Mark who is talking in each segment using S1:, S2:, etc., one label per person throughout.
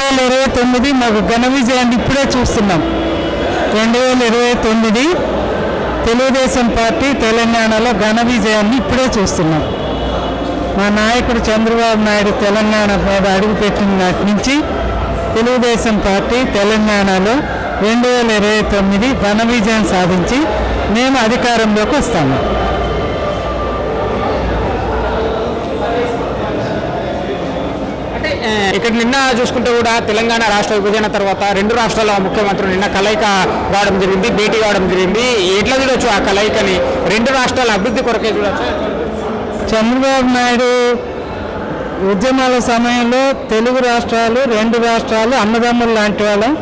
S1: 2029 మాకు ఘన విజయాన్ని ఇప్పుడే చూస్తున్నాం. 2029 తెలుగుదేశం పార్టీ తెలంగాణలో ఘన విజయాన్ని ఇప్పుడే చూస్తున్నాం. మా నాయకుడు చంద్రబాబు నాయుడు తెలంగాణ మీద అడుగుపెట్టిన నాటి నుంచి తెలుగుదేశం పార్టీ తెలంగాణలో 2029 ఘన విజయం సాధించి మేము అధికారంలోకి వస్తాము.
S2: అంటే ఇక్కడ నిన్న చూసుకుంటే కూడా తెలంగాణ రాష్ట్ర విభజన తర్వాత రెండు రాష్ట్రాల ముఖ్యమంత్రులు నిన్న కలయిక కావడం జరిగింది, భేటీ కావడం జరిగింది. ఎట్లా చూడొచ్చు ఆ కలయికని? రెండు రాష్ట్రాల అభివృద్ధి కొరకే చూడొచ్చు.
S1: చంద్రబాబు నాయుడు ఉద్యమాల సమయంలో తెలుగు రాష్ట్రాలు రెండు రాష్ట్రాలు అన్నదమ్ములు లాంటి వాళ్ళం.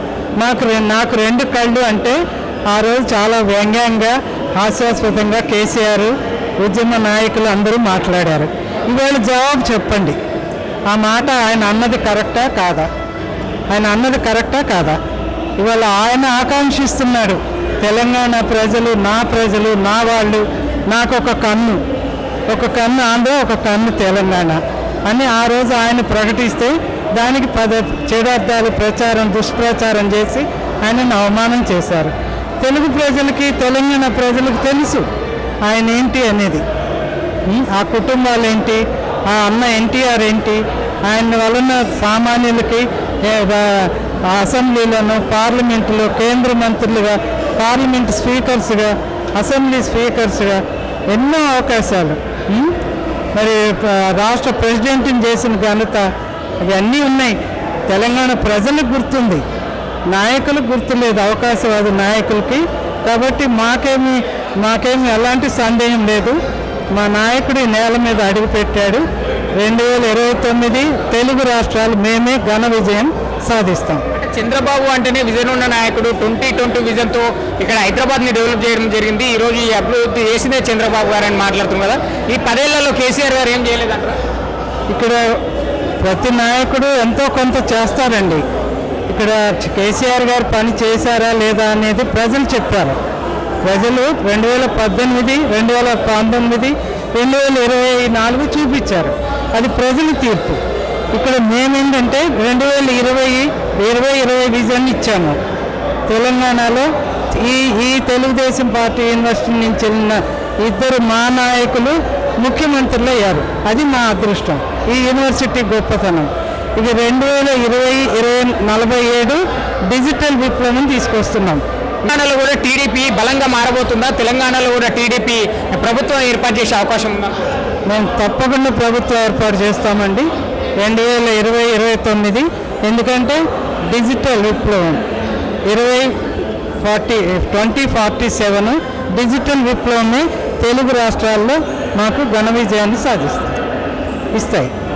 S1: నాకు రెండు కళ్ళు అంటే ఆ రోజు చాలా వ్యంగ్యంగా హాస్యాస్పదంగా కేసీఆర్ ఉద్యమ నాయకులు అందరూ మాట్లాడారు. ఇవాళ జవాబు చెప్పండి, ఆ మాట ఆయన అన్నది కరెక్టా కాదా? ఆయన అన్నది కరెక్టా కాదా? ఇవాళ ఆయన ఆకాంక్షిస్తున్నాడు తెలంగాణ ప్రజలు నా వాళ్ళు, నాకు ఒక కన్ను ఆంధ్ర, ఒక కన్ను తెలంగాణ అని ఆ రోజు ఆయన ప్రకటిస్తే దానికి చెడార్థాలు దుష్ప్రచారం చేసి ఆయనను అవమానం చేశారు. తెలుగు ప్రజలకి తెలంగాణ ప్రజలకు తెలుసు ఆయన ఏంటి అనేది. ఆ కుటుంబాలు ఏంటి, ఆ అన్న ఎన్టీఆర్ ఏంటి, ఆయన వలన సామాన్యులకి అసెంబ్లీలోను పార్లమెంటులో కేంద్ర మంత్రులుగా, పార్లమెంట్ స్పీకర్స్గా, అసెంబ్లీ స్పీకర్స్గా ఎన్నో అవకాశాలు, మరి రాష్ట్ర ప్రెసిడెంట్ని చేసిన ఘనత ఇవన్నీ ఉన్నాయి. తెలంగాణ ప్రజలకు గుర్తుంది, నాయకులకు గుర్తులేదు, అవకాశవాది నాయకులకి. కాబట్టి మాకేమి ఎలాంటి సందేహం లేదు. మా నాయకుడి నేల మీద అడుగుపెట్టాడు. 2029 తెలుగు రాష్ట్రాలు మేమే ఘన విజయం సాధిస్తాం.
S2: చంద్రబాబు అంటేనే విజన్ ఉన్న నాయకుడు. 2020 విజన్తో ఇక్కడ హైదరాబాద్ని డెవలప్ చేయడం జరిగింది. ఈరోజు ఈ అభివృద్ధి చేసిందే చంద్రబాబు గారు అని మాట్లాడుతున్నాం కదా. ఈ 10 ఏళ్లలో కేసీఆర్ గారు ఏం చేయలేదంటారా?
S1: ఇక్కడ ప్రతి నాయకుడు ఎంతో కొంత చేస్తారండి. ఇక్కడ కేసీఆర్ గారు పని చేశారా లేదా అనేది ప్రజలు చెప్పారు. ప్రజలు 2018, 2019, 2024 చూపించారు. అది ప్రజల తీర్పు. ఇక్కడ మేమేంటంటే 2020 విజన్ ఇచ్చాము. తెలంగాణలో ఈ తెలుగుదేశం పార్టీ యూనివర్సిటీ నుంచి వెళ్ళిన 2 మా నాయకులు ముఖ్యమంత్రులు అయ్యారు. అది మా అదృష్టం, ఈ యూనివర్సిటీ గొప్పతనం. ఇక 2047 డిజిటల్ విప్లవం తీసుకొస్తున్నాం.
S2: తెలంగాణలో కూడా టీడీపీ బలంగా మారబోతుందా? తెలంగాణలో కూడా టీడీపీ ప్రభుత్వం ఏర్పాటు చేసే అవకాశం ఉందా?
S1: మేము తప్పకుండా ప్రభుత్వం ఏర్పాటు చేస్తామండి 2029. ఎందుకంటే డిజిటల్ విప్లవం 2047 డిజిటల్ విప్లవమే తెలుగు రాష్ట్రాల్లో మాకు ఘన విజయాన్ని ఇస్తాయి.